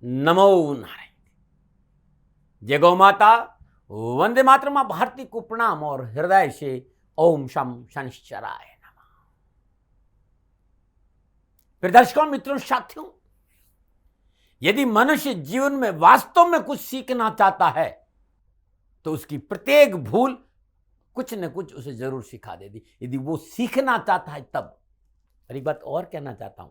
नमो नारायण। जय गौ माता, वंदे मातरम। मां भारती को प्रणाम और हृदय से ओम शम शनिश्चराय नमः। फिर दर्शकों, मित्रों, साथियों, यदि मनुष्य जीवन में वास्तव में कुछ सीखना चाहता है तो उसकी प्रत्येक भूल कुछ न कुछ उसे जरूर सिखा देती। यदि वो सीखना चाहता है तब। और एक बात और कहना चाहता हूं,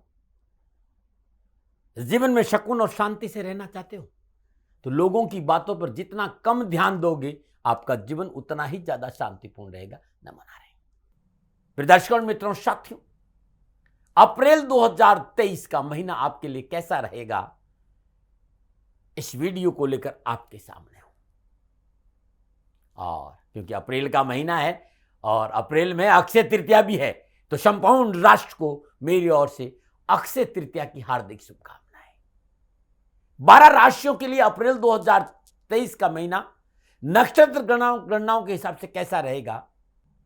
जीवन में सुकून और शांति से रहना चाहते हो तो लोगों की बातों पर जितना कम ध्यान दोगे आपका जीवन उतना ही ज्यादा शांतिपूर्ण रहेगा। नमो नारायण। फिर दर्शकों, मित्रों, साथियों, अप्रैल 2023 का महीना आपके लिए कैसा रहेगा, इस वीडियो को लेकर आपके सामने हूं। और क्योंकि अप्रैल का महीना है और अप्रैल में अक्षय तृतीया भी है, तो संपूर्ण राष्ट्र को मेरी ओर से अक्षय तृतीया की हार्दिक शुभकामनाएं। 12 राशियों के लिए अप्रैल 2023 का महीना नक्षत्र गणनाओं के हिसाब से कैसा रहेगा,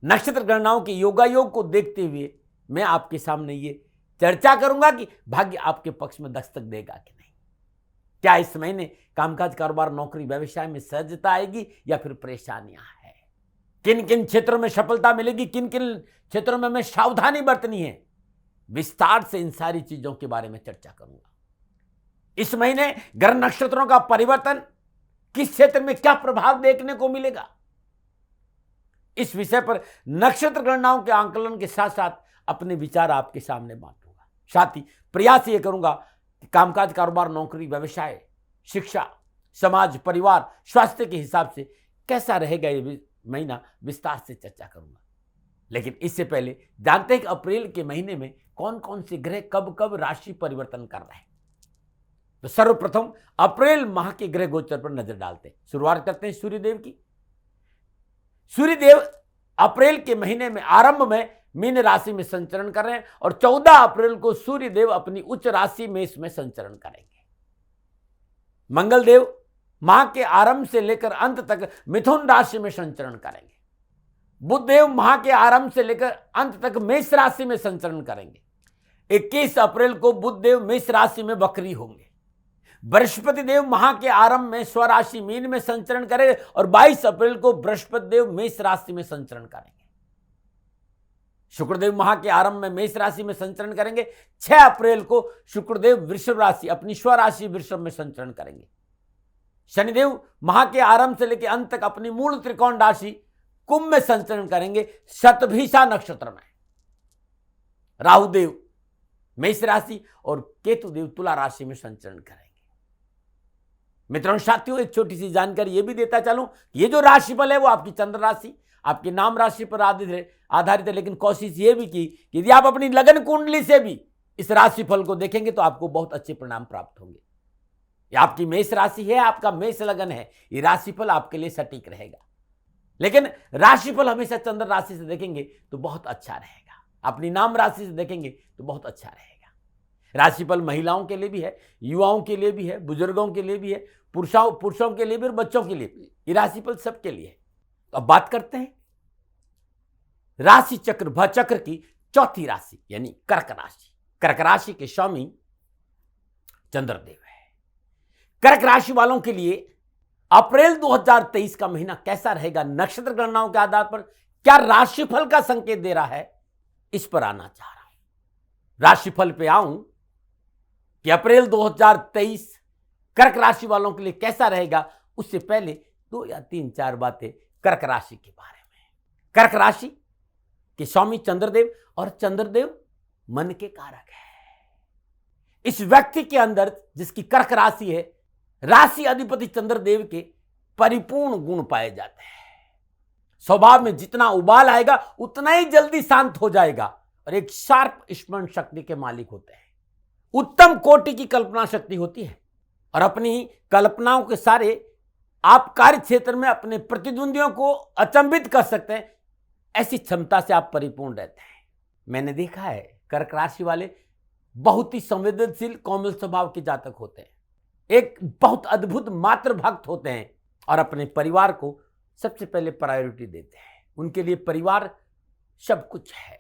नक्षत्र गणनाओं के योगायोग को देखते हुए मैं आपके सामने ये चर्चा करूंगा कि भाग्य आपके पक्ष में दस्तक देगा कि नहीं। क्या इस महीने कामकाज, कारोबार, नौकरी, व्यवसाय में सहजता आएगी या फिर परेशानियां हैं, किन किन क्षेत्रों में सफलता मिलेगी, किन किन क्षेत्रों में हमें सावधानी बरतनी है, विस्तार से इन सारी चीजों के बारे में चर्चा करूंगा। इस महीने ग्रह नक्षत्रों का परिवर्तन किस क्षेत्र में क्या प्रभाव देखने को मिलेगा, इस विषय पर नक्षत्र गणनाओं के आंकलन के साथ साथ अपने विचार आपके सामने बांटूंगा। साथ ही प्रयास ये करूंगा कि कामकाज, कारोबार, नौकरी, व्यवसाय, शिक्षा, समाज, परिवार, स्वास्थ्य के हिसाब से कैसा रहेगा ये महीना विस्तार से चर्चा करूंगा। लेकिन इससे पहले जानते हैं कि अप्रैल के महीने में कौन कौन से ग्रह कब कब राशि परिवर्तन कर रहे हैं। तो सर्वप्रथम अप्रैल माह के ग्रह गोचर पर नजर डालते हैं। शुरुआत करते हैं सूर्यदेव की। सूर्यदेव अप्रैल के महीने में आरंभ में मीन राशि में संचरण कर रहे हैं और 14 अप्रैल को सूर्यदेव अपनी उच्च राशि मेष में संचरण करेंगे। मंगलदेव माह के आरंभ से लेकर अंत तक मिथुन राशि में संचरण करेंगे। बुधदेव माह के आरंभ से लेकर अंत तक मेष राशि में संचरण करेंगे। 21 अप्रैल को बुधदेव मेष राशि में वक्री होंगे। बृहस्पति देव माह के आरंभ में स्वराशि मीन में संचरण करेंगे और 22 अप्रैल को बृहस्पति देव मेष राशि में संचरण करेंगे। शुक्रदेव माह के आरंभ में मेष राशि में संचरण करेंगे। 6 अप्रैल को शुक्रदेव वृषभ राशि अपनी स्वराशि वृषभ में संचरण करेंगे। शनिदेव माह के आरंभ से लेकर अंत तक अपनी मूल त्रिकोण राशि कुंभ में संचरण करेंगे शतभिषा नक्षत्र में। राहुदेव मेष राशि और केतुदेव तुला राशि में संचरण करेंगे। मित्रों, साथियों, एक छोटी सी जानकारी ये भी देता चलूं, ये जो राशिफल है वो आपकी चंद्र राशि, आपकी नाम राशि पर आधारित है। लेकिन कोशिश ये भी की कि यदि आप अपनी लगन कुंडली से भी इस राशिफल को देखेंगे तो आपको बहुत अच्छे परिणाम प्राप्त होंगे। ये आपकी मेष राशि है, आपका मेष लगन है, ये राशिफल आपके लिए सटीक रहेगा। लेकिन राशिफल हमेशा चंद्र राशि से देखेंगे तो बहुत अच्छा रहेगा, अपनी नाम राशि से देखेंगे तो बहुत अच्छा रहेगा। राशिफल महिलाओं के लिए भी है, युवाओं के लिए भी है, बुजुर्गों के लिए भी है, पुरुषों के लिए भी और बच्चों के लिए भी। ये राशिफल सबके लिए है। तो अब बात करते हैं राशि चक्र भचक्र की चौथी राशि यानी कर्क राशि। कर्क राशि के स्वामी चंद्रदेव है। कर्क राशि वालों के लिए अप्रैल 2023 का महीना कैसा रहेगा, नक्षत्र गणनाओं के आधार पर क्या राशिफल का संकेत दे रहा है, इस पर आना चाह रहा हूं। राशिफल पे आऊं कि अप्रैल 2023 कर्क राशि वालों के लिए कैसा रहेगा, उससे पहले 2 या 3-4 बातें कर्क राशि के बारे में। कर्क राशि के स्वामी चंद्रदेव और चंद्रदेव मन के कारक है। इस व्यक्ति के अंदर जिसकी कर्क राशि है, राशि अधिपति चंद्रदेव के परिपूर्ण गुण पाए जाते हैं। स्वभाव में जितना उबाल आएगा उतना ही जल्दी शांत हो जाएगा और एक शार्प स्मरण शक्ति के मालिक होते हैं। उत्तम कोटि की कल्पना शक्ति होती है और अपनी कल्पनाओं के सारे आप कार्य क्षेत्र में अपने प्रतिद्वंदियों को अचंभित कर सकते हैं। ऐसी क्षमता से आप परिपूर्ण रहते हैं। मैंने देखा है कर्क राशि वाले बहुत ही संवेदनशील कोमल स्वभाव के जातक होते हैं, एक बहुत अद्भुत मातृ भक्त होते हैं और अपने परिवार को सबसे पहले प्रायोरिटी देते हैं। उनके लिए परिवार सब कुछ है।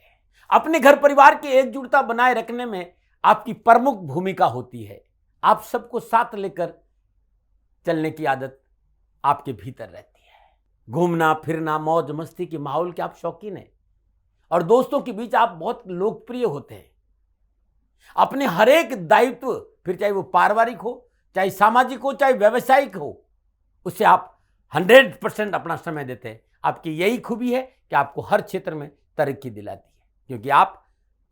अपने घर परिवार की एकजुटता बनाए रखने में आपकी प्रमुख भूमिका होती है। आप सबको साथ लेकर चलने की आदत आपके भीतर रहती है। घूमना फिरना मौज मस्ती के माहौल के आप शौकीन हैं और दोस्तों के बीच आप बहुत लोकप्रिय होते हैं। अपने हर एक दायित्व, फिर चाहे वो पारिवारिक हो, चाहे सामाजिक हो, चाहे व्यवसायिक हो, उससे आप 100% अपना समय देते हैं। आपकी यही खूबी है कि आपको हर क्षेत्र में तरक्की दिलाती है, क्योंकि आप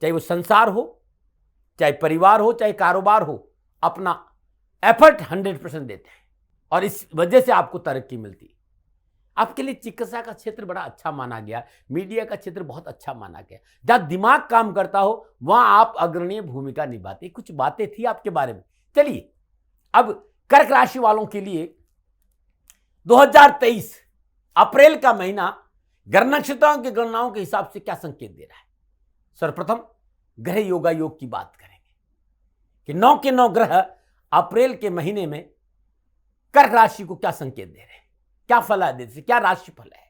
चाहे वो संसार हो, चाहे परिवार हो, चाहे कारोबार हो, अपना एफर्ट 100% देते हैं और इस वजह से आपको तरक्की मिलती है। आपके लिए चिकित्सा का क्षेत्र बड़ा अच्छा माना गया, मीडिया का क्षेत्र बहुत अच्छा माना गया। जहां दिमाग काम करता हो वहां आप अग्रणीय भूमिका निभाते। कुछ बातें थी आपके बारे में। चलिए अब कर्क राशि वालों के लिए 2023 अप्रैल का महीना ग्रह नक्षत्रों की गणनाओं के हिसाब से क्या संकेत दे रहा है। सर्वप्रथम ग्रह योगा योग की बात करेंगे कि 9 के 9 ग्रह अप्रैल के महीने में कर्क राशि को क्या संकेत दे रहे हैं, क्या फल है, क्या राशि फल है।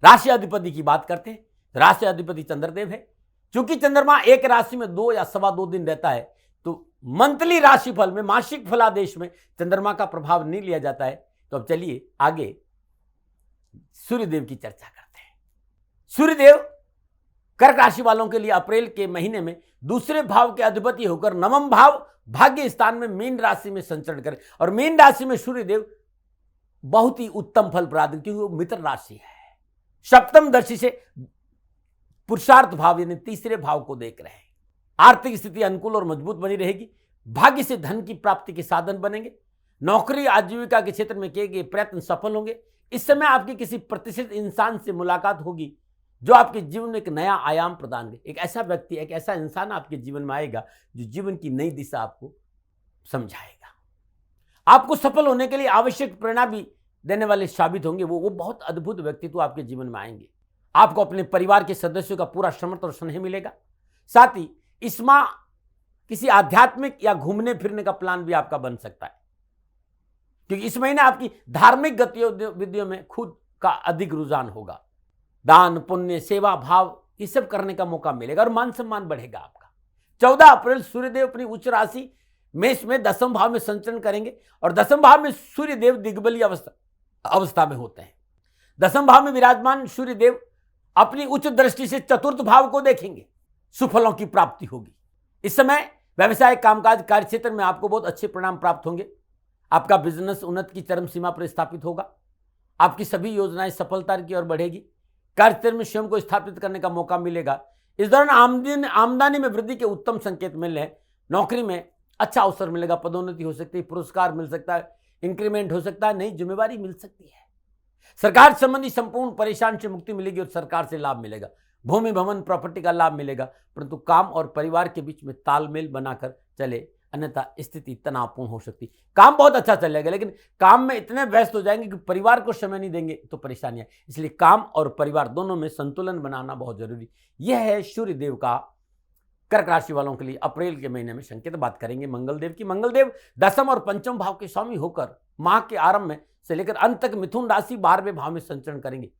राशि अधिपति की बात करते हैं। राशि अधिपति चंद्रदेव है। चूंकि चंद्रमा एक राशि में 2 या सवा 2 दिन रहता है, तो मंथली राशिफल में, मासिक फलादेश में चंद्रमा का प्रभाव नहीं लिया जाता है। तो अब चलिए आगे सूर्यदेव की चर्चा करते हैं। सूर्यदेव कर्क राशि वालों के लिए अप्रैल के महीने में दूसरे भाव के अधिपति होकर नवम भाव भाग्य स्थान में मीन राशि में संचरण करें। और मीन राशि में सूर्यदेव बहुत ही उत्तम फल प्रदान, क्योंकि वो मित्र राशि है। सप्तम दृष्टि से पुरुषार्थ भाव यानी तीसरे भाव को देख रहे हैं। आर्थिक स्थिति अनुकूल और मजबूत बनी रहेगी। भाग्य से धन की प्राप्ति के साधन बनेंगे। नौकरी आजीविका के क्षेत्र में किए गए प्रयत्न सफल होंगे। इस समय आपकी किसी प्रतिष्ठित इंसान से मुलाकात होगी जो आपके जीवन में एक नया आयाम प्रदान करेगा। एक ऐसा व्यक्ति, एक ऐसा इंसान आपके जीवन में आएगा जो जीवन की नई दिशा आपको समझाएगा। आपको सफल होने के लिए आवश्यक प्रेरणा भी देने वाले साबित होंगे। वो बहुत अद्भुत व्यक्तित्व आपके जीवन में आएंगे। आपको अपने परिवार के सदस्यों का पूरा समर्थन और स्नेह मिलेगा। साथ ही इस माह किसी आध्यात्मिक या घूमने फिरने का प्लान भी आपका बन सकता है, क्योंकि इस महीने आपकी धार्मिक गतिविधियों में खुद का अधिक रुझान होगा। दान पुण्य सेवा भाव ये सब करने का मौका मिलेगा और मान सम्मान बढ़ेगा आपका। 14 अप्रैल सूर्यदेव अपनी उच्च राशि मेष में 10वें भाव में संचरण करेंगे और 10वें भाव में सूर्यदेव दिग्बलीय अवस्था में होते हैं। 10वें भाव में विराजमान सूर्यदेव अपनी उच्च दृष्टि से चतुर्थ भाव को देखेंगे। सुफलों की प्राप्ति होगी। इस समय व्यवसाय कामकाज कार्य क्षेत्र में आपको बहुत अच्छे परिणाम प्राप्त होंगे। आपका बिजनेस उन्नति की चरम सीमा पर स्थापित होगा। आपकी सभी योजनाएं सफलता की ओर बढ़ेगी। कार्य क्षेत्र में स्वयं को स्थापित करने का मौका मिलेगा। इस दौरान आमदनी में वृद्धि के उत्तम संकेत मिल रहे हैं। नौकरी में अच्छा अवसर मिलेगा। पदोन्नति हो सकती है, पुरस्कार मिल सकता है, इंक्रीमेंट हो सकता है, नई जिम्मेवारी मिल सकती है। सरकार संबंधी संपूर्ण परेशान से मुक्ति मिलेगी और सरकार से लाभ मिलेगा। भूमि भवन प्रॉपर्टी का लाभ मिलेगा, परंतु काम और परिवार के बीच में तालमेल बनाकर चले, अन्यथा स्थिति तनावपूर्ण हो सकती। काम बहुत अच्छा चलेगा, लेकिन काम में इतने व्यस्त हो जाएंगे कि परिवार को समय नहीं देंगे तो परेशानियां। इसलिए काम और परिवार दोनों में संतुलन बनाना बहुत जरूरी। यह है सूर्यदेव का कर्क राशि वालों के लिए अप्रैल के महीने में संकेत। बात करेंगे मंगलदेव की। मंगलदेव 10वें और 5वें भाव के स्वामी होकर माह के आरंभ में से लेकर अंत तक मिथुन राशि 12वें भाव में संचरण करेंगे।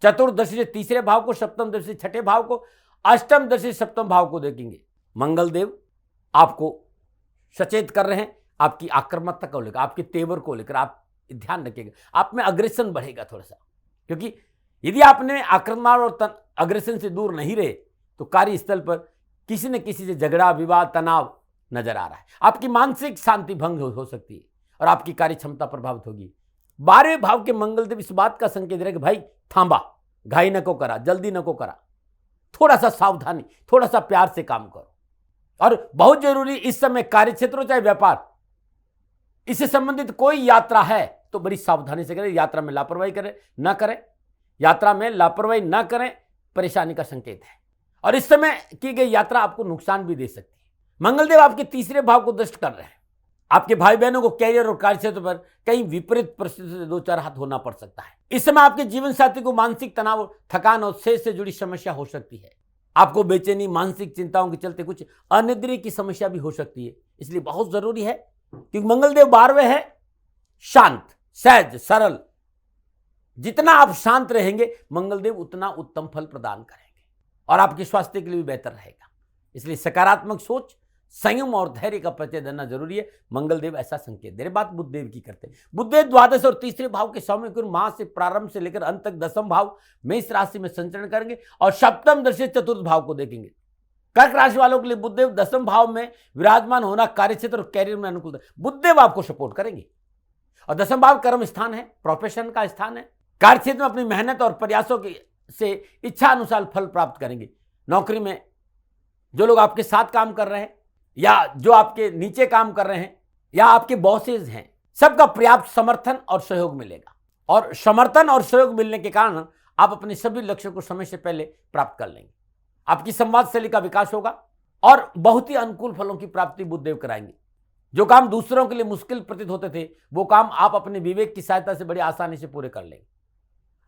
चतुर्दशी से तीसरे भाव को, सप्तम दृष्टि से छठे भाव को, अष्टम दृष्टि से सप्तम भाव को देखेंगे। मंगलदेव आपको सचेत कर रहे हैं आपकी आक्रामकता को लेकर, आपके तेवर को लेकर। आप ध्यान रखिएगा, आप में अग्रेशन बढ़ेगा थोड़ा सा, क्योंकि यदि आपने आक्रामक और अग्रेशन से दूर नहीं रहे तो कार्यस्थल पर किसी न किसी से झगड़ा विवाद तनाव नजर आ रहा है। आपकी मानसिक शांति भंग हो सकती है और आपकी कार्य क्षमता प्रभावित होगी। 12वें भाव के मंगलदेव इस बात का संकेत रहे कि भाई थांबा, घाई न को करा, जल्दी न को करा, थोड़ा सा सावधानी, थोड़ा सा प्यार से काम करो। और बहुत जरूरी इस समय कार्य क्षेत्र चाहे व्यापार, इससे संबंधित कोई यात्रा है तो बड़ी सावधानी से करें। यात्रा में लापरवाही करें न करें, यात्रा में लापरवाही न करें, परेशानी का संकेत है। और इस समय की गई यात्रा आपको नुकसान भी दे सकती है। मंगलदेव आपके तीसरे भाव को दृष्ट कर रहे हैं। आपके भाई बहनों को कैरियर और कार्य क्षेत्र पर कई विपरीत परिस्थिति से दो चार हाथ होना पड़ सकता है। इस समय आपके जीवन साथी को मानसिक तनाव, थकान और सेहत से जुड़ी समस्या हो सकती है। आपको बेचैनी, मानसिक चिंताओं के चलते कुछ अनिद्रा की समस्या भी हो सकती है। इसलिए बहुत जरूरी है, क्योंकि मंगलदेव 12वें है, शांत, सहज, सरल। जितना आप शांत रहेंगे मंगलदेव उतना उत्तम फल प्रदान करेंगे और आपके स्वास्थ्य के लिए भी बेहतर रहेगा। इसलिए सकारात्मक सोच, संयम और धैर्य का परिचय देना जरूरी है। मंगल देव ऐसा संकेत दे रहे। बात बुध देव की करते हैं। बुध देव द्वादश और तीसरे भाव के स्वामी गुरु माह से प्रारंभ से लेकर अंत तक दसम भाव मेष राशि में संचरण करेंगे और सप्तम दृष्टि चतुर्थ भाव को देखेंगे। कर्क राशि वालों के लिए बुधदेव दसम भाव में विराजमान होना कार्य क्षेत्र और कैरियर में अनुकूल। बुधदेव आपको सपोर्ट करेंगे और दसम भाव कर्म स्थान है, प्रोफेशन का स्थान है। कार्य क्षेत्र में अपनी मेहनत और प्रयासों की से इच्छा अनुसार फल प्राप्त करेंगे। नौकरी में जो लोग आपके साथ काम कर रहे हैं या जो आपके नीचे काम कर रहे हैं या आपके बॉसेज हैं, सबका पर्याप्त समर्थन और सहयोग मिलेगा और समर्थन और सहयोग मिलने के कारण आप अपने सभी लक्ष्यों को समय से पहले प्राप्त कर लेंगे। आपकी संवाद शैली का विकास होगा और बहुत ही अनुकूल फलों की प्राप्ति बुधदेव कराएंगे। जो काम दूसरों के लिए मुश्किल प्रतीत होते थे वो काम आप अपने विवेक की सहायता से बड़ी आसानी से पूरे कर लेंगे।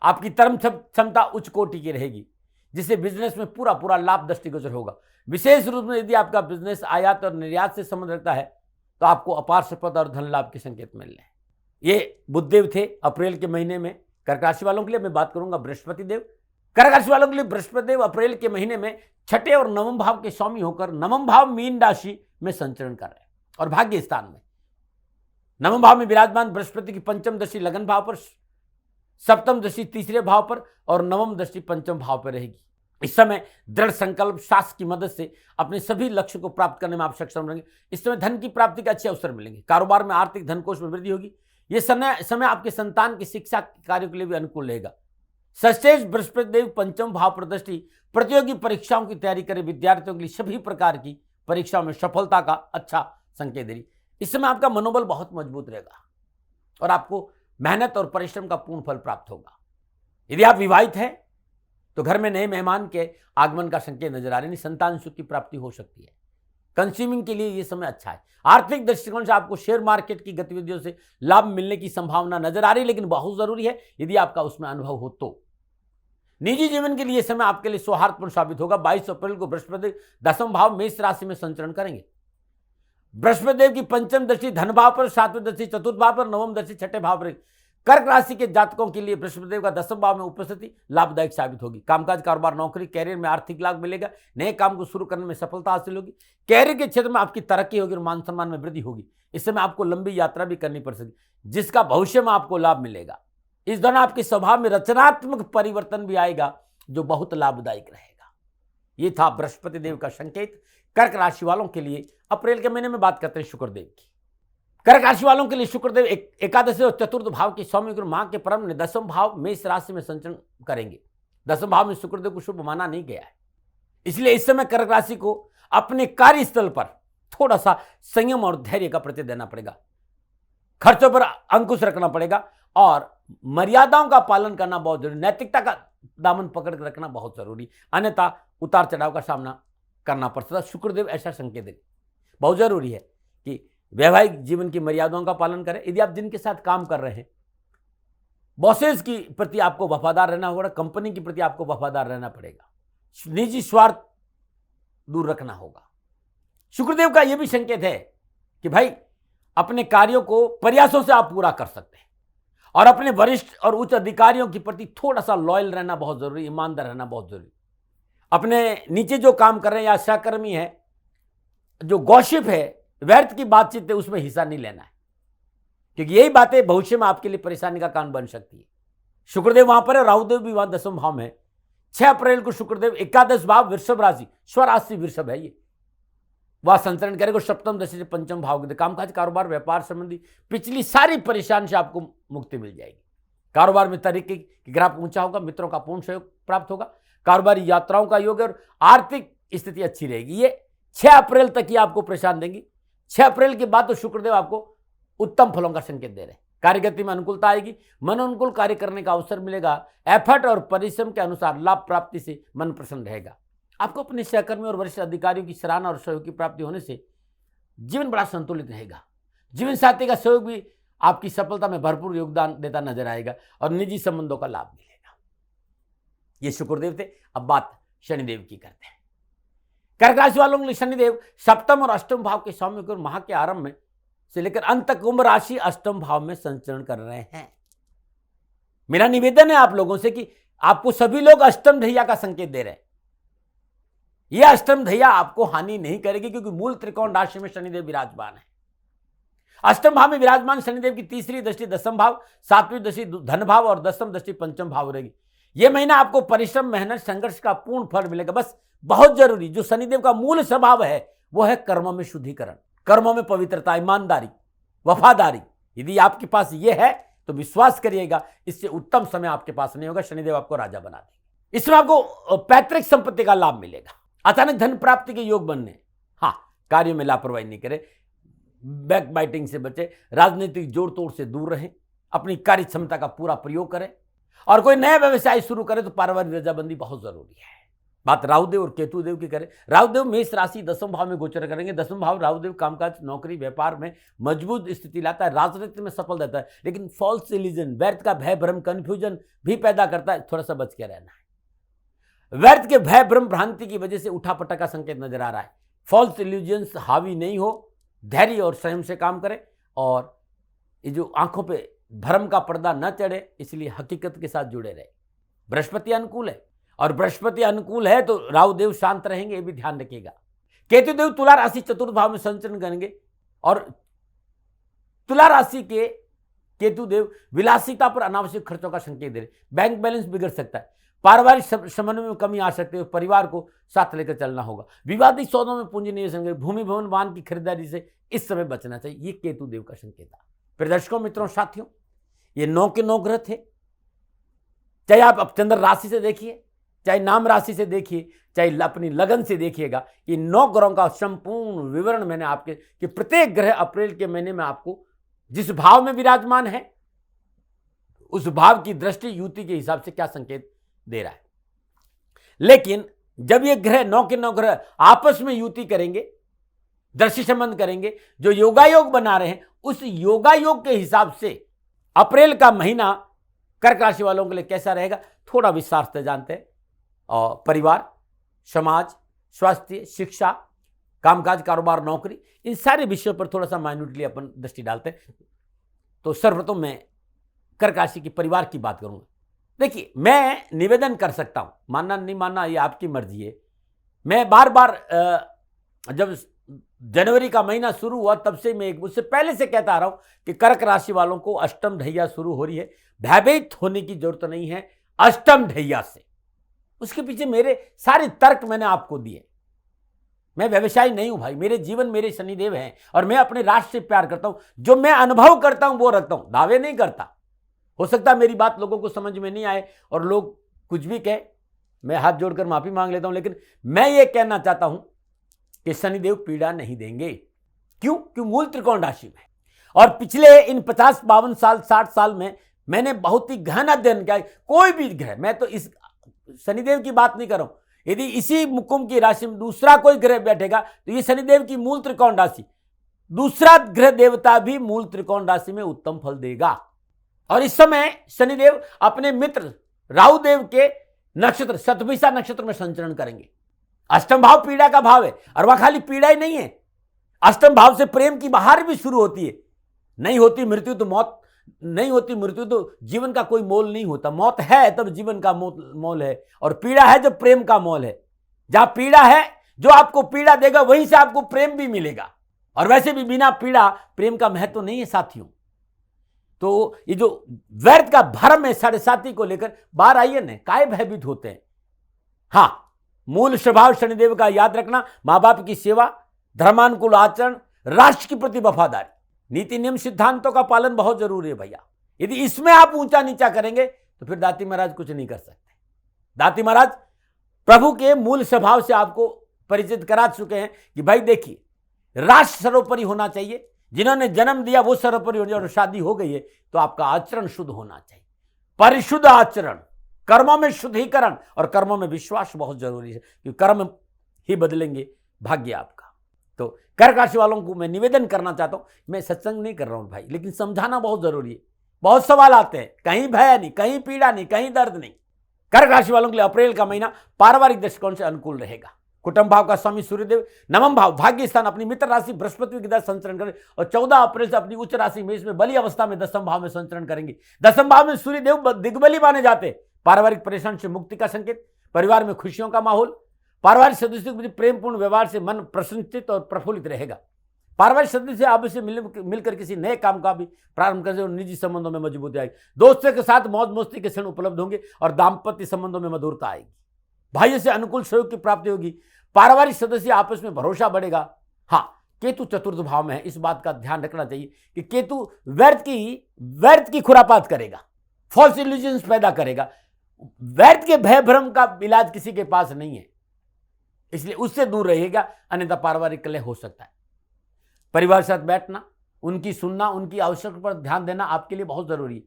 आपकी तर्क क्षमता उच्च कोटि की रहेगी जिससे बिजनेस में पूरा लाभ दृष्टिगोचर होगा। विशेष रूप में यदि आपका बिजनेस आयात और निर्यात से संबंध रखता है तो आपको अपार सफलता और धन लाभ के संकेत मिल रहे हैं। ये बुधदेव थे अप्रैल के महीने में कर्क राशि वालों के लिए। मैं बात करूंगा बृहस्पति देव। कर्क राशि वालों के लिए बृहस्पति देव अप्रैल के महीने में छठे और नवम भाव के स्वामी होकर नवम भाव मीन राशि में संचरण कर रहे हैं और भाग्य स्थान में नवम भाव में विराजमान बृहस्पति की पंचम दृष्टि लगन भाव पर, सप्तम दृष्टि तीसरे भाव पर और नवम दृष्टि पंचम भाव पर रहेगी। इस समय दृढ़ संकल्प शास्त्र की मदद से अपने सभी लक्ष्य को प्राप्त करने में आप सक्षम रहेंगे। इस समय धन की प्राप्ति के अच्छे अवसर मिलेंगे। कारोबार में आर्थिक धन कोष में वृद्धि होगी। यह समय आपके संतान की शिक्षा कार्यों के लिए भी अनुकूल रहेगा। सचेज बृहस्पति देव पंचम भाव पर दृष्टि प्रतियोगी परीक्षाओं की तैयारी करें विद्यार्थियों के लिए सभी प्रकार की परीक्षाओं में सफलता का अच्छा संकेत दे रही। इस समय आपका मनोबल बहुत मजबूत रहेगा और आपको मेहनत और परिश्रम का पूर्ण फल प्राप्त होगा। यदि आप विवाहित हैं तो घर में नए मेहमान के आगमन का संकेत नजर आ रहे हैं। संतान सुख की प्राप्ति हो सकती है। कंज्यूमिंग के लिए यह समय अच्छा है। आर्थिक दृष्टिकोण से आपको शेयर मार्केट की गतिविधियों से लाभ मिलने की संभावना नजर आ रही है, लेकिन बहुत जरूरी है यदि आपका उसमें अनुभव हो तो। निजी जीवन के लिए समय आपके लिए सौहार्दपूर्ण साबित होगा। 22 अप्रैल को बृहस्पति दसम भाव मेष राशि में संचरण करेंगे। बृहस्पति देव की पंचम दृष्टि धन भाव पर, सातवें दृष्टि चतुर्थ भाव पर, नवम दृष्टि छठे भाव पर। कर्क राशि के जातकों के लिए बृहस्पति देव का दसम भाव में उपस्थिति लाभदायक साबित होगी। कामकाज, कारोबार, नौकरी, कैरियर में आर्थिक लाभ मिलेगा। नए काम को शुरू करने में सफलता हासिल होगी। कैरियर के क्षेत्र में आपकी तरक्की होगी और मान सम्मान में वृद्धि होगी। इस समय आपको लंबी यात्रा भी करनी पड़ सकती जिसका भविष्य में आपको लाभ मिलेगा। इस दौरान आपके स्वभाव में रचनात्मक परिवर्तन भी आएगा जो बहुत लाभदायक रहेगा। यह था बृहस्पति देव का संकेत कर्क राशि वालों के लिए अप्रैल के महीने में। बात करते हैं शुक्रदेव की। कर्क राशि वालों के लिए शुक्रदेव एकादश और चतुर्थ भाव के स्वामी गुरु माह के परम ने दसम भाव मेष राशि में संचरण करेंगे। दसम भाव में शुक्रदेव को शुभ माना नहीं गया है, इसलिए इस समय कर्क राशि को अपने कार्यस्थल पर थोड़ा सा संयम और धैर्य का परिचय देना पड़ेगा। खर्चों पर अंकुश रखना पड़ेगा और मर्यादाओं का पालन करना बहुत जरूरी। नैतिकता का दामन पकड़ कर रखना बहुत जरूरी, अन्यथा उतार चढ़ाव का सामना करना पड़ सकता है। शुक्रदेव ऐसा संकेत दे। बहुत जरूरी है कि वैवाहिक जीवन की मर्यादाओं का पालन करें। यदि आप जिनके साथ काम कर रहे हैं, बॉसेस की प्रति आपको वफादार रहना होगा, कंपनी की प्रति आपको वफादार रहना पड़ेगा। निजी स्वार्थ दूर रखना होगा। शुक्रदेव का यह भी संकेत है कि भाई अपने कार्यों को प्रयासों से आप पूरा कर सकते हैं और अपने वरिष्ठ और उच्च अधिकारियों के प्रति थोड़ा सा लॉयल रहना बहुत जरूरी, ईमानदार रहना बहुत जरूरी। अपने नीचे जो काम कर रहे हैं या सहकर्मी है, जो गॉसिप है, व्यर्थ की बातचीत है, उसमें हिस्सा नहीं लेना है, क्योंकि यही बातें भविष्य में आपके लिए परेशानी का कारण बन सकती है। शुक्रदेव वहां पर है, राहुदेव भी वहां दसम भाव में। 6 अप्रैल को शुक्रदेव एकादश भाव वृषभ राशि, स्वराशि वृषभ है ये, वह संचरण करेगा। सप्तम दशा से पंचम भाव के कामकाज, कारोबार, व्यापार संबंधी पिछली सारी परेशानी से आपको मुक्ति मिल जाएगी। कारोबार में तरक्की की ग्राफ ऊंचा होगा, मित्रों का पूर्ण सहयोग प्राप्त होगा, कारोबारी यात्राओं का योग और आर्थिक स्थिति अच्छी रहेगी। ये 6 अप्रैल तक ही आपको परेशान देंगी। 6 अप्रैल के बाद तो शुक्रदेव आपको उत्तम फलों का संकेत दे रहे हैं। कार्यगति में अनुकूलता आएगी, मनोनुकूल कार्य करने का अवसर मिलेगा। एफर्ट और परिश्रम के अनुसार लाभ प्राप्ति से मन प्रसन्न रहेगा। आपको अपने सहकर्मी और वरिष्ठ अधिकारियों की सराहना और सहयोग की प्राप्ति होने से जीवन बड़ा संतुलित रहेगा। जीवन साथी का सहयोग भी आपकी सफलता में भरपूर योगदान देता नजर आएगा और निजी संबंधों का लाभ मिलेगा। ये शुक्रदेव थे। अब बात शनिदेव की करते हैं। कर्क राशि वालों के लिए शनिदेव सप्तम और अष्टम भाव के स्वामी को माह के आरंभ में से लेकर अंत तक कुंभ राशि अष्टम भाव में संचरण कर रहे हैं। मेरा निवेदन है आप लोगों से कि आपको सभी लोग अष्टम ढैया का संकेत दे रहे हैं। यह अष्टम ढैया आपको हानि नहीं करेगी, क्योंकि मूल त्रिकोण राशि में शनिदेव विराजमान है। अष्टम भाव में विराजमान शनिदेव की तीसरी दृष्टि दसम भाव, सातवीं दृष्टि धन भाव और दसम दृष्टि पंचम भाव रहेगी। यह महीना आपको परिश्रम, मेहनत, संघर्ष का पूर्ण फल मिलेगा। बस बहुत जरूरी जो शनिदेव का मूल स्वभाव है वो है कर्मों में शुद्धिकरण, कर्मों में पवित्रता, ईमानदारी, वफादारी। यदि आपके पास यह है तो विश्वास करिएगा, इससे उत्तम समय आपके पास नहीं होगा। शनिदेव आपको राजा बना देंगे। इसमें आपको पैतृक संपत्ति का लाभ मिलेगा, अचानक धन प्राप्ति के योग बनने। हाँ, कार्यों में लापरवाही नहीं करें, बैक बाइटिंग से बचे, राजनीतिक जोड़ तोड़ से दूर रहें, अपनी कार्य क्षमता का पूरा प्रयोग करें, और कोई नया व्यवसाय शुरू करें तो पारिवारिक रजाबंदी बहुत जरूरी है। बात राहुदेव और केतुदेव की करें, राहुदेव मेष राशि दसम भाव में गोचर करेंगे। दसम भाव राहुदेव कामकाज, नौकरी, व्यापार में मजबूत स्थिति लाता है, राजनीति में सफल रहता है, लेकिन फॉल्स इल्यूजन, व्यर्थ का भय भ्रम, कंफ्यूजन भी पैदा करता है। थोड़ा सा बच के रहना है। व्यर्थ के भय भ्रम भ्रांति की वजह से उठापटक का संकेत नजर आ रहा है। फॉल्स इल्यूजन्स हावी नहीं हो, धैर्य और संयम से काम करें, और ये जो आंखों पे भ्रम का पर्दा न चढ़े, इसलिए हकीकत के साथ जुड़े रहे। बृहस्पति अनुकूल है, और बृहस्पति अनुकूल है तो राहुदेव शांत रहेंगे, ये भी ध्यान रखिएगा। केतुदेव तुला राशि चतुर्थ भाव में संचरण करेंगे, और तुला राशि के केतुदेव विलासिता पर अनावश्यक खर्चों का संकेत दे रहे। बैंक बैलेंस बिगड़ सकता है, पारिवारिक समन्वय में कमी आ सकती है, परिवार को साथ लेकर चलना होगा। विवादित सौदों में पूंजी निवेश, भूमि भवन वाहन की खरीदारी से इस समय बचना चाहिए। ये केतुदेव का संकेत है। प्रिय दर्शकों, मित्रों, साथियों, ये 9 के 9 ग्रह थे। चाहे आप चंद्र राशि से देखिए, चाहे नाम राशि से देखिए, चाहे अपनी लगन से देखिएगा, ये 9 ग्रहों का संपूर्ण विवरण मैंने आपके कि प्रत्येक ग्रह अप्रैल के महीने में आपको जिस भाव में विराजमान है उस भाव की दृष्टि युति के हिसाब से क्या संकेत दे रहा है। लेकिन जब ये ग्रह 9 के 9 ग्रह आपस में युति करेंगे, दृष्टि संबंध करेंगे, जो योगायोग बना रहे हैं, उस योगायोग के हिसाब से अप्रैल का महीना कर्क राशि वालों के लिए कैसा रहेगा, थोड़ा विस्तार से जानते हैं। और परिवार, समाज, स्वास्थ्य, शिक्षा, कामकाज, कारोबार, नौकरी, इन सारे विषयों पर थोड़ा सा माइन्यूटली अपन दृष्टि डालते हैं। तो सर्वप्रथम मैं कर्क राशि की परिवार की बात करूंगा। देखिए, मैं निवेदन कर सकता हूं, मानना नहीं मानना ये आपकी मर्जी है। मैं बार बार जब जनवरी का महीना शुरू हुआ तब से मैं उससे पहले से कहता आ रहा हूं कि कर्क राशि वालों को अष्टम ढैया शुरू हो रही है। भयभीत होने की जरूरत नहीं है अष्टम ढैया से। उसके पीछे मेरे सारे तर्क मैंने आपको दिए। मैं व्यवसायी नहीं हूं भाई, मेरे जीवन मेरे शनिदेव हैं, और मैं अपने राष्ट्र से प्यार करता हूं। जो मैं अनुभव करता हूं वो रखता हूं, दावे नहीं करता। हो सकता है मेरी बात लोगों को समझ में नहीं आए और लोग कुछ भी कहे, मैं हाथ जोड़कर माफी मांग लेता हूं, लेकिन मैं ये कहना चाहता हूं कि शनिदेव पीड़ा नहीं देंगे। क्यों मूल त्रिकोण राशि में, और पिछले इन 50, 52 साल, 60 साल में मैंने बहुत ही गहन अध्ययन किया। कोई भी ग्रह, मैं तो इस शनिदेव की बात नहीं कर रहा हूं, यदि इसी कुंभ की राशि में दूसरा कोई ग्रह बैठेगा तो ये शनिदेव की मूल त्रिकोण राशि, दूसरा ग्रह देवता भी मूल त्रिकोण राशि में उत्तम फल देगा। और इस समय शनिदेव अपने मित्र राहुदेव के नक्षत्र शतभिषा नक्षत्र में संचरण करेंगे। अष्टम भाव पीड़ा का भाव है, और वह खाली पीड़ा ही नहीं है, अष्टम भाव से प्रेम की बहार भी शुरू होती है। नहीं होती मृत्यु तो मौत, नहीं होती मृत्यु तो जीवन का कोई मोल नहीं होता। मौत है तब जीवन का मोल है, और पीड़ा है जब प्रेम का मोल है। जहां पीड़ा है, जो आपको पीड़ा देगा वहीं से आपको प्रेम भी मिलेगा। और वैसे भी बिना पीड़ा प्रेम का महत्व नहीं है साथियों। तो ये जो व्यर्थ का भ्रम है साढ़े साथी को लेकर, बाहर आइए न, काय भयभीत होते हैं। हाँ, मूल स्वभाव शनिदेव का याद रखना, मां बाप की सेवा, धर्मानुकूल आचरण, राष्ट्र के प्रति वफादारी, नीति नियम सिद्धांतों का पालन बहुत जरूरी है भैया। यदि इसमें आप ऊंचा नीचा करेंगे तो फिर दाती महाराज कुछ नहीं कर सकते। दाती महाराज प्रभु के मूल स्वभाव से आपको परिचित करा चुके हैं कि भाई देखिए, राष्ट्र सर्वोपरि होना चाहिए, जिन्होंने जन्म दिया वो सर्वोपरि होना, और शादी हो गई है तो आपका आचरण शुद्ध होना चाहिए। परिशुद्ध आचरण, कर्मों में शुद्धिकरण और कर्मों में विश्वास बहुत जरूरी है, क्योंकि कर्म ही बदलेंगे भाग्य आपका। तो कर्क राशि वालों को मैं निवेदन करना चाहता हूं, मैं सत्संग नहीं कर रहा हूं भाई, लेकिन समझाना बहुत जरूरी है। बहुत सवाल आते हैं, कहीं भय नहीं, कहीं पीड़ा नहीं, कहीं दर्द नहीं। कर्क राशि वालों के लिए अप्रैल का महीना पारिवारिक दृष्टिकोण से अनुकूल रहेगा। कुटुंब भाव का स्वामी सूर्यदेव नवम भाव भाग्य स्थान अपनी मित्र राशि बृहस्पति के साथ संचरण करें, और 14 अप्रैल से अपनी उच्च राशि मेष में बली अवस्था में दसम भाव में संचरण करेंगे। दसम भाव में सूर्यदेव दिग्बली माने जाते, पारिवारिक परेशानी से मुक्ति का संकेत, परिवार में खुशियों का माहौल, पारिवारिक सदस्यों के बीच प्रेमपूर्ण व्यवहार से मन प्रसन्नचित्त और प्रफुल्लित रहेगा। पारिवारिक सदस्य आपस में मिलकर किसी नए काम का भी प्रारंभ कर और निजी संबंधों में मजबूती आएगी। दोस्तों के साथ मौज मस्ती के क्षण उपलब्ध होंगे और दाम्पत्य संबंधों में मधुरता आएगी। भाइयों से अनुकूल सहयोग की प्राप्ति होगी। पारिवारिक सदस्य आपस में भरोसा बढ़ेगा। हाँ, केतु चतुर्थ भाव में है, इस बात का ध्यान रखना चाहिए कि केतु व्यर्थ की खुरापात करेगा, फॉल्स इल्यूजन्स पैदा करेगा। व्यर्थ के भय भ्रम का इलाज किसी के पास नहीं है, इसलिए उससे दूर रहेगा, अन्यथा पारिवारिक कलह हो सकता है। परिवार के साथ बैठना, उनकी सुनना, उनकी आवश्यकता पर ध्यान देना आपके लिए बहुत जरूरी है।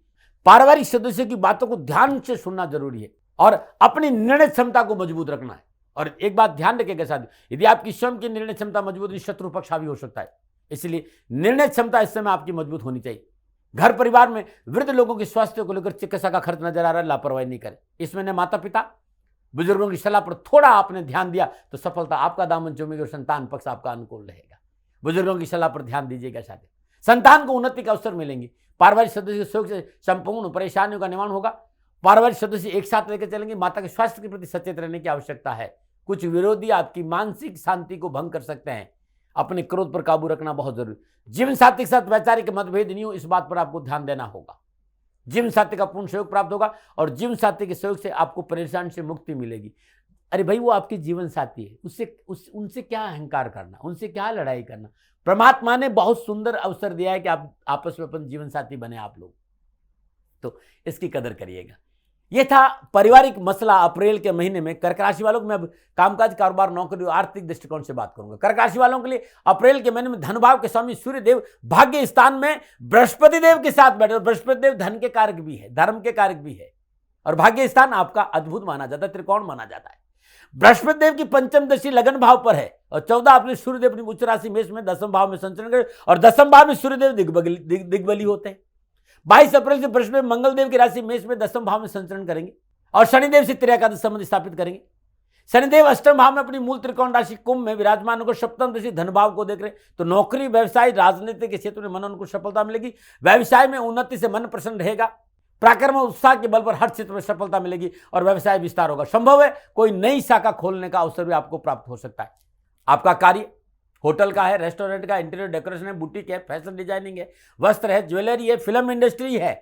पारिवारिक सदस्यों की बातों को ध्यान से सुनना जरूरी है और अपनी निर्णय क्षमता को मजबूत रखना है। और एक बात ध्यान रखिएगा साथियों, यदि आपकी स्वयं की निर्णय क्षमता मजबूत नहीं, शत्रु पक्ष हावी हो सकता है, इसलिए निर्णय क्षमता इस समय आपकी मजबूत होनी चाहिए। घर परिवार में वृद्ध लोगों के स्वास्थ्य को लेकर चिकित्सा का खर्च नजर आ रहा है, लापरवाही नहीं करें। इसमें ने माता पिता बुजुर्गों की सलाह पर थोड़ा आपने ध्यान दिया तो सफलता आपका दामन चूमेगी और संतान पक्ष आपका अनुकूल रहेगा। बुजुर्गों की सलाह पर ध्यान दीजिएगा साथियों। संतान को उन्नति का अवसर मिलेंगे। पारिवारिक सदस्य सुख से संपूर्ण परेशानियों का निवारण होगा। पारिवारिक सदस्य एक साथ लेकर चलेंगे। माता के स्वास्थ्य के प्रति सचेत रहने की आवश्यकता है। कुछ विरोधी आपकी मानसिक शांति को भंग कर सकते हैं, अपने क्रोध पर काबू रखना बहुत जरूरी। जीवन साथी के साथ वैचारिक मतभेद नहीं हो, इस बात पर आपको ध्यान देना होगा। जीवन साथी का पूर्ण सहयोग प्राप्त होगा और जीवन साथी के सहयोग से आपको परेशानी से मुक्ति मिलेगी। अरे भाई, वो आपके जीवन साथी है, उनसे क्या अहंकार करना, उनसे क्या लड़ाई करना। परमात्मा ने बहुत सुंदर अवसर दिया है कि आप आपस में अपन जीवन साथी बने आप लोग, तो इसकी कदर करिएगा। यह था पारिवारिक मसला अप्रैल के महीने में कर्क राशि वालों को। मैं अब कामकाज, कारोबार, नौकरी और आर्थिक दृष्टिकोण से बात करूंगा। कर्क राशि वालों के लिए अप्रैल के महीने में धन भाव के स्वामी सूर्य देव भाग्य स्थान में बृहस्पति देव के साथ बैठे। बृहस्पति देव धन के कारक भी है, धर्म के कारक भी है और भाग्य स्थान आपका अद्भुत माना जाता है, त्रिकोण माना जाता है। बृहस्पति देव की पंचम दृष्टि लगन भाव पर है और 14 अपने सूर्यदेव अपनी उच्च राशि मेष में दसम भाव में संचरण करे और दसम भाव में सूर्यदेव दिग्बली होते हैं। 22 अप्रैल से बृहस्पति मंगल देव की राशि मेष में दसम भाव में संचरण करेंगे और शनिदेव से त्रिएकादश संबंध स्थापित करेंगे। शनिदेव अष्टम भाव में अपनी मूल त्रिकोण राशि कुंभ में विराजमान होकर सप्तम दृष्टि धन भाव को देख रहे, तो नौकरी, व्यवसाय, राजनीति के क्षेत्र में मनन को सफलता मिलेगी। व्यवसाय में उन्नति से मन प्रसन्न रहेगा। पराक्रम और उत्साह के बल पर हर क्षेत्र में सफलता मिलेगी और व्यवसाय विस्तार होगा। संभव है कोई नई शाखा खोलने का अवसर भी आपको प्राप्त हो सकता है। आपका कार्य होटल का है, रेस्टोरेंट का, इंटीरियर डेकोरेशन है, बुटीक है, फैशन डिजाइनिंग है, वस्त्र है, ज्वेलरी है, फिल्म इंडस्ट्री है,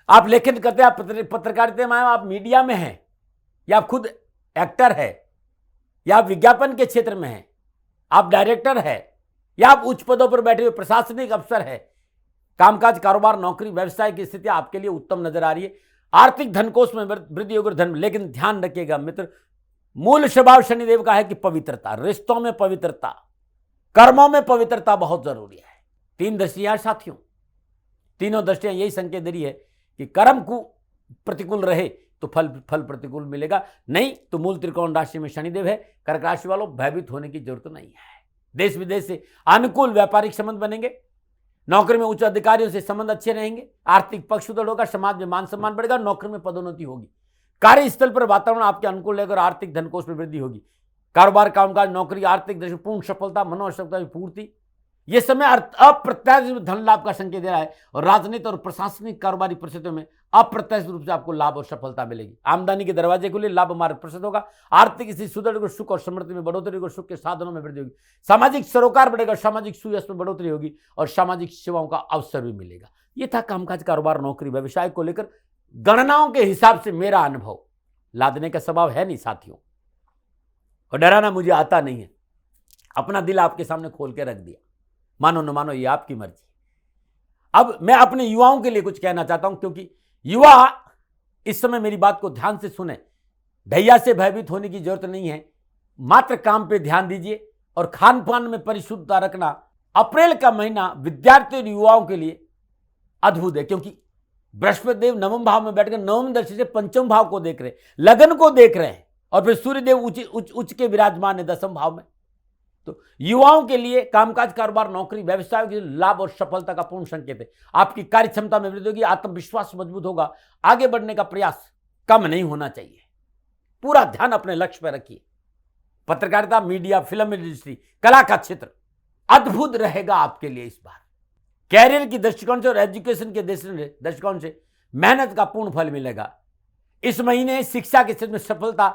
आप लेखन करते हैं, आप पत्रकारिता में, आप मीडिया में हैं, या आप खुद एक्टर है, या आप विज्ञापन के क्षेत्र में हैं, आप डायरेक्टर है, या आप उच्च पदों पर बैठे हुए प्रशासनिक अफसर है। कामकाज, कारोबार, नौकरी, व्यवसाय की स्थिति आपके लिए उत्तम नजर आ रही है। आर्थिक धनकोष में वृद्धि होगी धन, लेकिन ध्यान रखिएगा मित्र, मूल स्वभाव शनिदेव का है कि पवित्रता, रिश्तों में पवित्रता, कर्मों में पवित्रता बहुत जरूरी है। 3 दृष्टियां साथियों, तीनों दृष्टियां यही संकेत दे रही है कि कर्म को प्रतिकूल रहे तो फल प्रतिकूल मिलेगा, नहीं तो मूल त्रिकोण राशि में शनिदेव है। कर्क राशि वालों, भयभीत होने की जरूरत नहीं है। देश विदेश से अनुकूल व्यापारिक संबंध बनेंगे। नौकरी में उच्च अधिकारियों से संबंध अच्छे रहेंगे। आर्थिक पक्ष सुदृढ़ होगा। समाज में मान सम्मान बढ़ेगा। नौकरी में पदोन्नति होगी। कार्यस्थल पर वातावरण आपके अनुकूल रहेगा और आर्थिक धनकोष में वृद्धि होगी। कारोबार, कामकाज, नौकरी, आर्थिक दृष्टि पूर्ण सफलता, मनोआवश्यकता की पूर्ति। यह समय अप्रत्याशित धन लाभ का संकेत दे रहा है और राजनीति और प्रशासनिक कारोबारी परिस्थितियों में अप्रत्याशित रूप से आपको लाभ और सफलता मिलेगी। आमदनी के दरवाजे खुले, लाभ मार्ग प्रशस्त होगा। आर्थिक स्थिति सुदृढ़ होगी। सुख और समृद्धि में बढ़ोतरी होगी। सुख के साधनों में वृद्धि होगी। सामाजिक सरोकार बढ़ेगा। सामाजिक सुयश में बढ़ोतरी होगी और सामाजिक सेवाओं का अवसर भी मिलेगा। यह था कामकाज, कारोबार, नौकरी, व्यवसाय को लेकर गणनाओं के हिसाब से मेरा अनुभव। लादने का स्वभाव है नहीं साथियों, और डराना मुझे आता नहीं है। अपना दिल आपके सामने खोल के रख दिया, मानो न मानो ये आपकी मर्जी। अब मैं अपने युवाओं के लिए कुछ कहना चाहता हूं, क्योंकि युवा इस समय मेरी बात को ध्यान से सुने। ढैया से भयभीत होने की जरूरत नहीं है, मात्र काम पे ध्यान दीजिए और खान पान में परिशुद्धता रखना। अप्रैल का महीना विद्यार्थी और युवाओं के लिए अद्भुत है, क्योंकि बृहस्पति देव नवम भाव में बैठकर नवम दृष्टि से पंचम भाव को देख रहे हैं, लगन को देख रहे हैं, और फिर सूर्यदेव उच्च के विराजमान है दसम भाव में। तो युवाओं के लिए कामकाज, कारोबार, नौकरी, व्यवसाय के लाभ और सफलता का पूर्ण संकेत है। आपकी कार्य क्षमता में वृद्धि होगी। आत्मविश्वास मजबूत होगा। आगे बढ़ने का प्रयास कम नहीं होना चाहिए। पूरा ध्यान अपने लक्ष्य पर रखिए। पत्रकारिता, मीडिया, फिल्म इंडस्ट्री, कला का क्षेत्र अद्भुत रहेगा आपके लिए इस बार। कैरियर की दृष्टिकोण से और एजुकेशन के दृष्टिकोण से मेहनत का पूर्ण फल मिलेगा। इस महीने शिक्षा के क्षेत्र में सफलता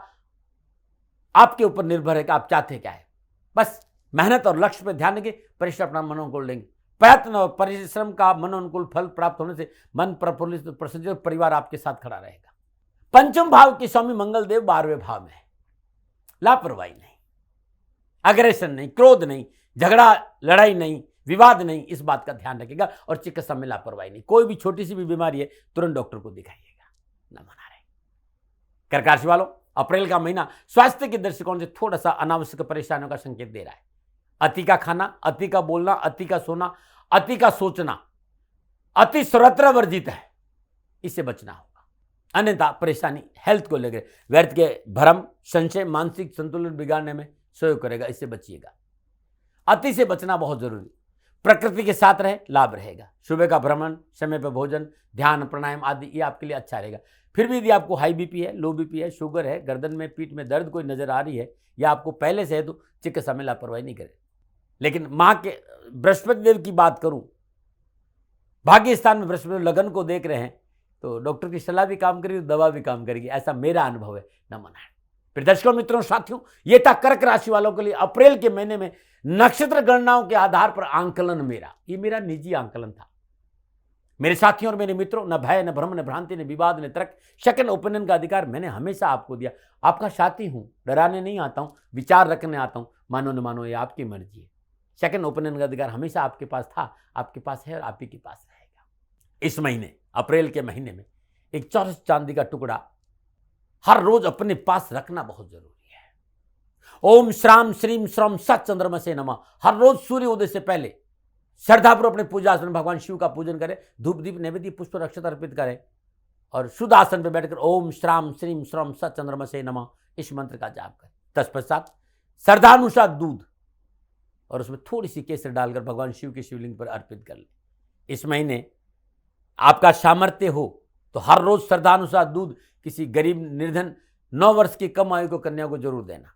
आपके ऊपर निर्भर है कि आप चाहते क्या है। बस मेहनत और लक्ष्य पर ध्यान देंगे, परिश्रम अपना मनोनुकूल लेंगे। प्रयत्न और परिश्रम का मनोनुकूल फल प्राप्त होने से मन प्रफुल्लित प्रसन्न, परिवार आपके साथ खड़ा रहेगा। पंचम भाव के स्वामी मंगल देव 12वें भाव में है। लापरवाही नहीं, अग्रेशन नहीं, क्रोध नहीं, झगड़ा लड़ाई नहीं, विवाद नहीं, इस बात का ध्यान रखिएगा। और चिकित्सा में लापरवाही नहीं। कोई भी छोटी सी भी बीमारी है तुरंत डॉक्टर को दिखाइएगा। न मना रहे। कर्क राशि वालों, अप्रैल का महीना स्वास्थ्य के दृष्टिकोण से थोड़ा सा अनावश्यक परेशानियों का संकेत दे रहा है। अति का खाना, अति का बोलना, अति का सोना, अति का सोचना अति सर्वत्र वर्जित है, इससे बचना होगा। अन्यथा परेशानी हेल्थ को लेकर व्यर्थ के भ्रम, संशय मानसिक संतुलन बिगाड़ने में सहयोग करेगा, इससे बचिएगा। अति से बचना बहुत जरूरी। प्रकृति के साथ रहे, लाभ रहेगा। सुबह का भ्रमण, समय पर भोजन, ध्यान, प्राणायाम आदि ये आपके लिए अच्छा रहेगा। फिर भी यदि आपको हाई बीपी है, लो बीपी है, शुगर है, गर्दन में पीठ में दर्द कोई नजर आ रही है या आपको पहले से है तो चिकित्सा में लापरवाही नहीं करें। लेकिन माँ के बृहस्पति देव की बात करूं, भाग्य स्थान में बृहस्पति देव लगन को देख रहे हैं तो डॉक्टर की सलाह भी काम करेगी, दवा भी काम करेगी, ऐसा मेरा अनुभव है। न मना। फिर दर्शकों, मित्रों, साथियों, ये था कर्क राशि वालों के लिए अप्रैल के महीने में नक्षत्र गणनाओं के आधार पर आंकलन। ये मेरा निजी आंकलन था। मेरे साथियों और मेरे मित्रों, न भय, न भ्रम, न भ्रांति, न विवाद, न तर्क, सेकंड ओपिनियन का अधिकार मैंने हमेशा आपको दिया। आपका साथी हूं, डराने नहीं आता हूं, विचार रखने आता हूं। मानो न मानो ये आपकी मर्जी है। सेकंड ओपिनियन का अधिकार हमेशा आपके पास था, आपके पास है और आप ही के पास रहेगा। इस महीने, अप्रैल के महीने में, एक चौरस चांदी का टुकड़ा हर रोज अपने पास रखना बहुत जरूरी है। ओम श्राम श्रीम श्रम सत चंद्रमा से नमः। हर रोज सूर्य उदय से पहले श्रद्धापूर्वक अपने पूजा आसन भगवान शिव का पूजन करें, धूप दीप नैवेद्य पुष्प रक्षत अर्पित करें और शुद्ध आसन पर बैठकर ओम श्राम श्रीम श्रम सत चंद्रमा से नमः इस मंत्र का जाप करें। तत्पश्चात श्रद्धानुसार दूध और उसमें थोड़ी सी केसर डालकर भगवान शिव के शिवलिंग पर अर्पित कर लें। इस महीने आपका सामर्थ्य हो तो हर रोज श्रद्धानुसार दूध किसी गरीब, निर्धन, 9 वर्ष की कम आयु को कन्या को जरूर देना,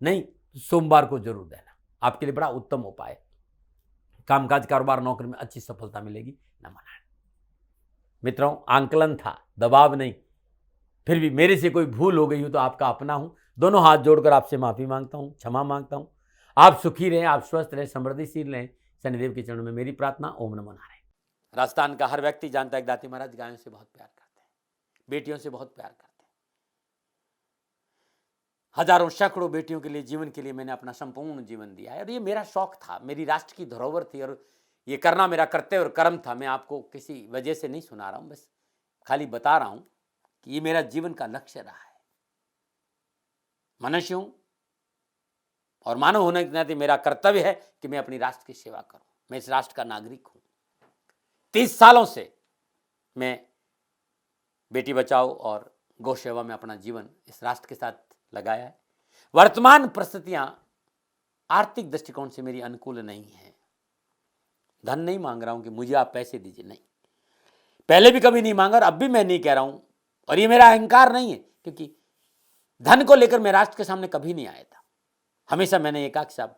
नहीं सोमवार को जरूर देना। आपके लिए बड़ा उत्तम उपाय है। कामकाज, कारोबार, नौकरी में अच्छी सफलता मिलेगी। न मना। मित्रों, आंकलन था, दबाव नहीं। फिर भी मेरे से कोई भूल हो गई हो तो आपका अपना हूं। दोनों हाथ जोड़कर आपसे माफी मांगता हूं, क्षमा मांगता हूं। आप सुखी रहें, आप स्वस्थ रहें, समृद्धिशील रहें। शनिदेव के चरणों में मेरी प्रार्थना। ओम नमो नारायण। राजस्थान का हर व्यक्ति जानता है कि दाती महाराज गायों से बहुत प्यार करते हैं, बेटियों से बहुत प्यार करते हैं। हजारों सैकड़ों बेटियों के लिए, जीवन के लिए मैंने अपना संपूर्ण जीवन दिया है और ये मेरा शौक था, मेरी राष्ट्र की धरोहर थी और ये करना मेरा कर्तव्य और कर्म था। मैं आपको किसी वजह से नहीं सुना रहा हूं, बस खाली बता रहा हूं कि ये मेरा जीवन का लक्ष्य रहा है। मनुष्य हूं और मानव होने के नाते मेरा कर्तव्य है कि मैं अपनी राष्ट्र की सेवा करूं। मैं इस राष्ट्र का नागरिक हूं। 30 सालों से मैं बेटी बचाओ और गौ सेवा में अपना जीवन इस राष्ट्र के साथ लगाया है। वर्तमान परिस्थितियां आर्थिक दृष्टिकोण से मेरी अनुकूल नहीं है। धन नहीं मांग रहा हूं कि मुझे आप पैसे दीजिए, नहीं, पहले भी कभी नहीं मांगा और अब भी मैं नहीं कह रहा हूं। और ये मेरा अहंकार नहीं है, क्योंकि धन को लेकर मैं राष्ट्र के सामने कभी नहीं आया था। हमेशा मैंने एक आख साहब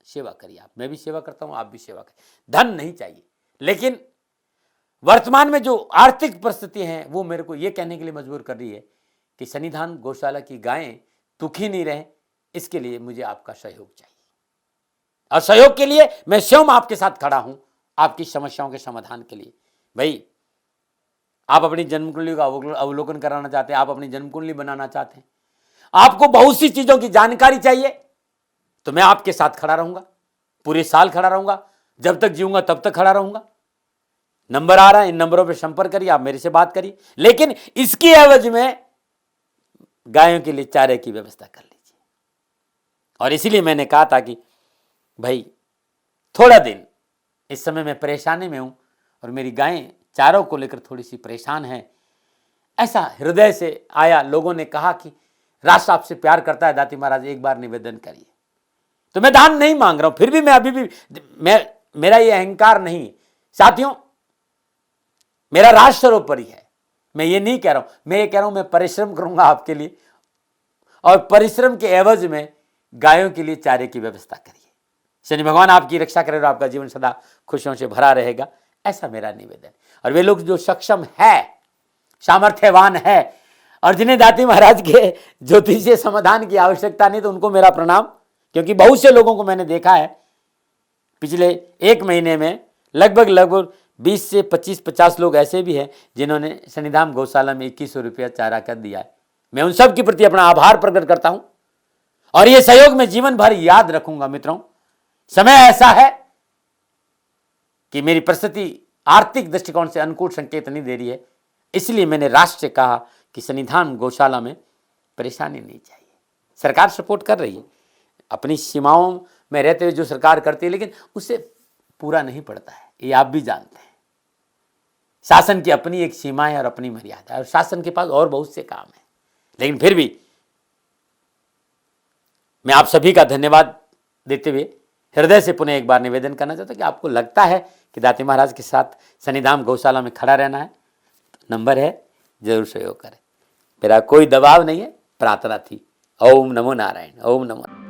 सेवा करी। आप, मैं भी सेवा करता हूं, आप भी सेवा करें। धन नहीं चाहिए, लेकिन वर्तमान में जो आर्थिक परिस्थिति हैं वो मेरे को ये कहने के लिए मजबूर कर रही है कि सन्निधान गौशाला की गायें दुखी नहीं रहे, इसके लिए मुझे आपका सहयोग चाहिए। और सहयोग के लिए मैं स्वयं आपके साथ खड़ा हूं, आपकी समस्याओं के समाधान के लिए। भाई, आप अपनी जन्म कुंडली का अवलोकन कराना चाहते हैं, आप अपनी जन्म कुंडली बनाना चाहते हैं, आपको बहुत सी चीजों की जानकारी चाहिए, तो मैं आपके साथ खड़ा रहूंगा, पूरे साल खड़ा रहूंगा, जब तक जीऊंगा तब तक खड़ा रहूंगा। नंबर आ रहा है, इन नंबरों पर संपर्क करिए, आप मेरे से बात करिए, लेकिन इसकी एवज में गायों के लिए चारे की व्यवस्था कर लीजिए। और इसीलिए मैंने कहा था कि भाई थोड़ा दिन, इस समय मैं परेशानी में हूं और मेरी गायें चारों को लेकर थोड़ी सी परेशान हैं। ऐसा हृदय से आया, लोगों ने कहा कि राष्ट्र आपसे प्यार करता है दाती महाराज, एक बार निवेदन करिए। तो मैं दान नहीं मांग रहा हूं, फिर भी मैं अभी भी, मेरा ये अहंकार नहीं। साथियों, मेरा राष्ट्र सर्वोपरि है। मैं ये नहीं कह रहा हूं, मैं ये कह रहा हूं मैं परिश्रम करूंगा आपके लिए, और परिश्रम के एवज में गायों के लिए चारे की व्यवस्था करिए। शनि भगवान आपकी रक्षा करे और आपका जीवन सदा खुशियों से भरा रहेगा, ऐसा मेरा निवेदन। और वे लोग जो सक्षम है, सामर्थ्यवान है और जिन्हें दाती महाराज के ज्योतिषीय समाधान की आवश्यकता नहीं तो उनको मेरा प्रणाम, क्योंकि बहुत से लोगों को मैंने देखा है पिछले एक महीने में लगभग 20 से 25-50 लोग ऐसे भी हैं जिन्होंने शनिधाम गौशाला में 2100 रुपया चारा कर दिया है। मैं उन सब के प्रति अपना आभार प्रकट करता हूं और ये सहयोग मैं जीवन भर याद रखूंगा। मित्रों, समय ऐसा है कि मेरी परिस्थिति आर्थिक दृष्टिकोण से अनुकूल संकेत नहीं दे रही है, इसलिए मैंने राष्ट्र से कहा कि शनिधाम गौशाला में परेशानी नहीं चाहिए। सरकार सपोर्ट कर रही है, अपनी सीमाओं में रहते हुए जो सरकार करती है, लेकिन उससे पूरा नहीं पड़ता है, ये आप भी जानते हैं। शासन की अपनी एक सीमा है और अपनी मर्यादा है और शासन के पास और बहुत से काम है, लेकिन फिर भी मैं आप सभी का धन्यवाद देते हुए हृदय से पुनः एक बार निवेदन करना चाहता हूं कि आपको लगता है कि दाती महाराज के साथ शनिधाम गौशाला में खड़ा रहना है, तो नंबर है, जरूर सहयोग करें। मेरा कोई दबाव नहीं है, प्रार्थना थी। ओम नमो नारायण। ओम नमो।